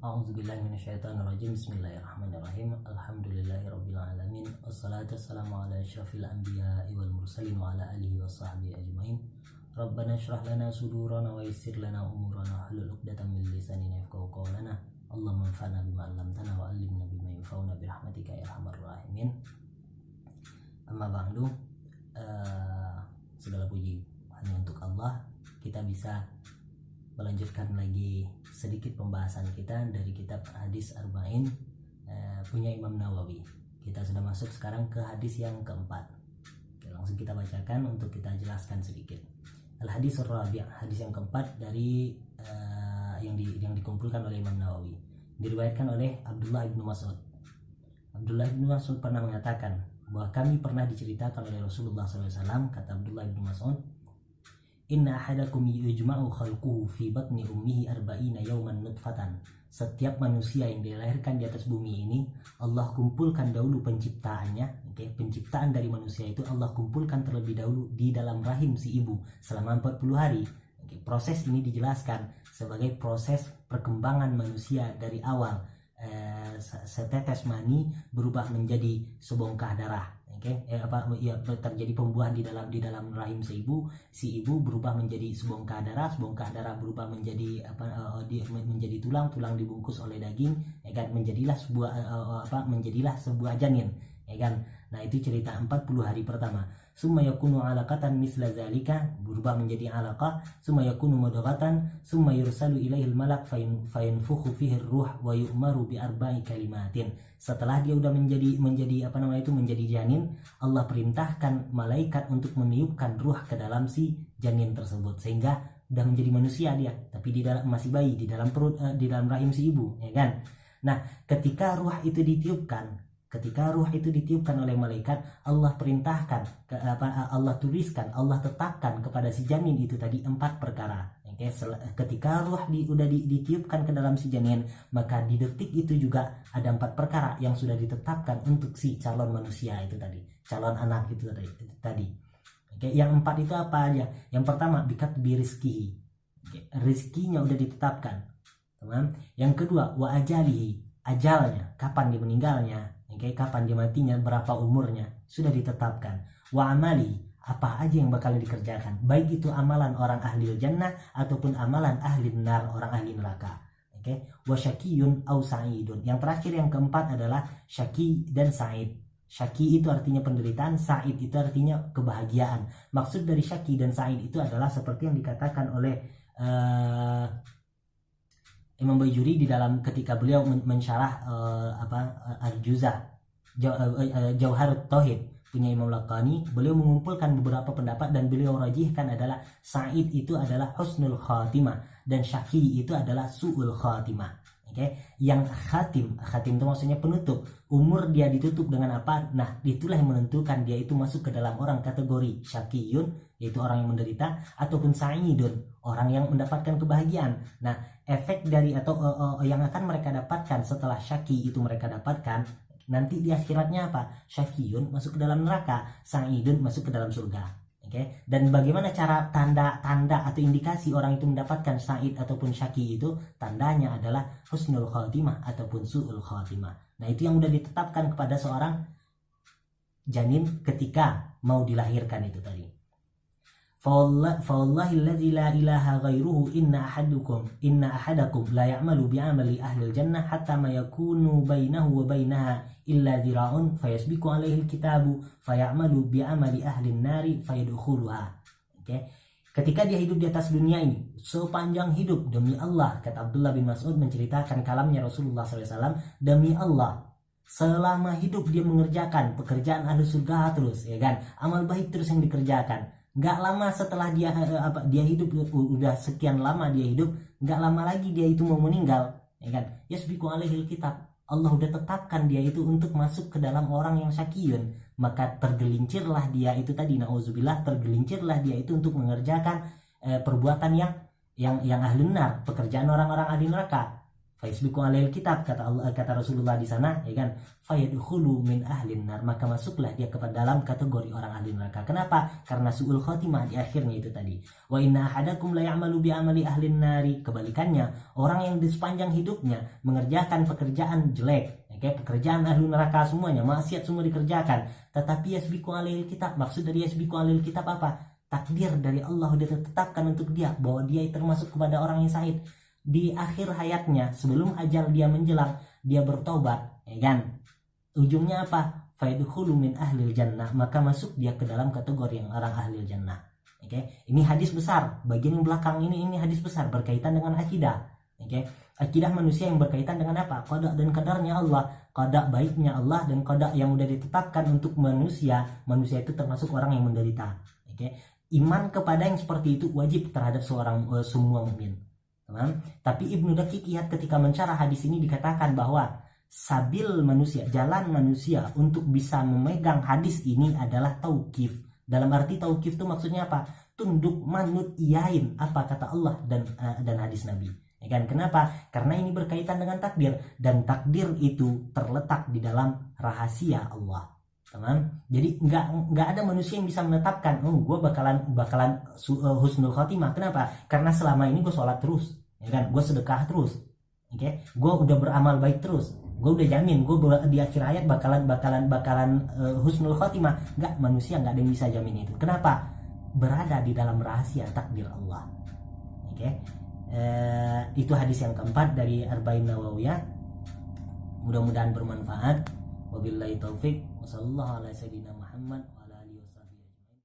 A'udzubillahi minasyaitonirrajim. Bismillahirrahmanirrahim. Alhamdulillahirabbil alamin. Wassalatu wassalamu ala asyrafil anbiya'i wal mursalin wa ala alihi washabbihi ajmain. Rabbana shrah lana sudurana wa yassir lana umurana wahlul 'uqdatam min lisanina yafqahu qawlana. Allahumma anfa'na bima 'allamtana wa 'allimna bima yanfa'una bi rahmatika ya arhamar rahimin. Amma ba'du. Segala puji hanya untuk Allah. Kita bisa melanjutkan lagi sedikit pembahasan kita dari kitab Hadis Arba'in punya Imam Nawawi. Kita sudah masuk sekarang ke hadis yang keempat. Oke, langsung kita bacakan untuk kita jelaskan sedikit. Al-Hadis Ar-Rabi', hadis yang keempat dari yang dikumpulkan oleh Imam Nawawi. Diriwayatkan oleh Abdullah bin Mas'ud. Abdullah bin Mas'ud pernah mengatakan bahwa kami pernah diceritakan oleh Rasulullah SAW, kata Abdullah bin Mas'ud, Inna ahadakum yujma'u khalquhu fi batni ummihi arba'ina yawman nutfatan. Setiap manusia yang dilahirkan di atas bumi ini, Allah kumpulkan dahulu penciptaannya. Penciptaan dari manusia itu Allah kumpulkan terlebih dahulu di dalam rahim si ibu selama 40 hari. Proses ini dijelaskan sebagai proses perkembangan manusia dari awal setetes mani berubah menjadi sebongkah darah. Terjadi pembuahan di dalam rahim si ibu berubah menjadi sebongkah darah berubah menjadi menjadi tulang dibungkus oleh daging, menjadilah sebuah janin, Nah, itu cerita 40 hari pertama. Summa yakunu 'alaqatan misla zalika, berubah menjadi 'alaqah, summa yakunu mudghatan, summa yursalu ilaihil malak fayanfukhu fihi ruh wa yu'maru bi arba'i kalimatin. Setelah dia udah menjadi janin, Allah perintahkan malaikat untuk meniupkan ruh ke dalam si janin tersebut sehingga udah menjadi manusia dia, tapi masih bayi di dalam perut di dalam rahim si ibu, Nah, ketika ruh itu ditiupkan oleh malaikat, Allah perintahkan, Allah tuliskan, Allah tetapkan kepada si janin itu tadi 4 perkara. Ketika ruh udah ditiupkan ke dalam si janin, maka di detik itu juga ada 4 perkara yang sudah ditetapkan untuk si calon manusia itu tadi, calon anak itu tadi. Yang 4 itu apa aja? Yang pertama, bikat birizkihi, rizkinya udah ditetapkan. Yang kedua, wa ajalihi, ajalnya, kapan dia meninggalnya, kapan dia matinya, berapa umurnya, sudah ditetapkan. Wa amali, apa aja yang bakal dikerjakan, baik itu amalan orang ahli jannah ataupun amalan ahli nar, orang ahli neraka. Wa syakiyun au sa'idun. Yang terakhir, yang keempat adalah syaki dan sa'id. Syaki itu artinya penderitaan, sa'id itu artinya kebahagiaan. Maksud dari syaki dan sa'id itu adalah seperti yang dikatakan oleh Imam Bajuri di dalam ketika beliau mensyarah Al-Juzah Jauharut Tauhid punya Imam Laqani, beliau mengumpulkan beberapa pendapat dan beliau rajihkan adalah sa'id itu adalah husnul khatimah dan syaki itu adalah su'ul khatimah. Yang khatim itu maksudnya penutup, umur dia ditutup dengan apa? Nah, itulah yang menentukan dia itu masuk ke dalam orang kategori syakiyun, yaitu orang yang menderita, ataupun sa'idun, orang yang mendapatkan kebahagiaan. Nah, efek dari atau yang akan mereka dapatkan setelah syaki itu mereka dapatkan nanti di akhiratnya apa? Syakiyun masuk ke dalam neraka, sa'idun masuk ke dalam surga. Dan bagaimana cara tanda atau indikasi orang itu mendapatkan sa'id ataupun syaki itu? Tandanya adalah husnul khatimah ataupun su'ul khatimah. Nah, itu yang sudah ditetapkan kepada seorang janin ketika mau dilahirkan itu tadi. Fawallahi alladzi la ilaha ghairuhu inna ahadakum la ya'malu bi'amali ahli jannah hatta ma yakunu bainahu wa bainaha illa dhira'un fayasbiqu alaihi alkitabu fayamalu bi'amali ahli nari fayadkhuluha. Ketika dia hidup di atas dunia ini, sepanjang hidup, demi Allah, kata Abdullah bin Mas'ud menceritakan kalamnya Rasulullah SAW, demi Allah, selama hidup dia mengerjakan pekerjaan ahli surga terus, amal baik terus yang dikerjakan. Gak lama setelah dia hidup, udah sekian lama dia hidup, gak lama lagi dia itu mau meninggal, yasbiqu alaihil kitab, Allah udah tetapkan dia itu untuk masuk ke dalam orang yang syakiyun, maka tergelincirlah dia itu tadi, na'udzubillah, tergelincirlah dia itu untuk mengerjakan perbuatan yang ahli nar, pekerjaan orang-orang ahli neraka. Faisbiqu alail kitab, kata Allah, kata Rasulullah di sana, ya kan, fayadkhulu min ahlin nar, maka masuklah dia kepada dalam kategori orang ahli neraka. Kenapa? Karena suul khotimah di akhirnya itu tadi. Wa inna ahadakum la ya'malu bi amali ahlin nari, kebalikannya, orang yang di sepanjang hidupnya mengerjakan pekerjaan jelek, ya, pekerjaan ahli neraka semuanya, maksiat semua dikerjakan, tetapi yasbiqu alail kitab, maksud dari yasbiqu alail kitab apa? Takdir dari Allah sudah ditetapkan untuk dia bahwa dia termasuk kepada orang yang sa'id. Di akhir hayatnya, sebelum ajal dia menjelang, dia bertobat, ya kan, ujungnya apa? Faidkhulu min ahlil jannah, maka masuk dia ke dalam kategori yang orang ahlil jannah. Oke, ini hadis besar, bagian yang belakang ini hadis besar berkaitan dengan akidah. Oke, akidah manusia yang berkaitan dengan apa? Qada dan qadarnya Allah, qada baiknya Allah dan qada yang sudah ditetapkan untuk manusia itu termasuk orang yang menderita. Oke, iman kepada yang seperti itu wajib terhadap semua mukmin. Tapi Ibnu Daqiq Iyad ketika mensyarah hadis ini dikatakan bahwa sabil manusia, jalan manusia untuk bisa memegang hadis ini adalah tauqif. Dalam arti tauqif itu maksudnya apa? Tunduk, manut, iyain apa kata Allah dan hadis Nabi. Ya kan? Kenapa? Karena ini berkaitan dengan takdir, dan takdir itu terletak di dalam rahasia Allah. Teman, jadi nggak ada manusia yang bisa menetapkan, gue bakalan husnul khotimah. Kenapa? Karena selama ini gue sholat terus, ya kan, gue sedekah terus, oke, gue udah beramal baik terus, gue udah jamin gue di akhir hayat bakalan husnul khotimah. Nggak, manusia nggak ada yang bisa jamin itu. Kenapa? Berada di dalam rahasia takdir Allah. Oke, itu hadis yang keempat dari Arba'in Nawawiyah. Mudah-mudahan bermanfaat. Wabillahi taufik. Wassallallahu ala sayyidina Muhammad.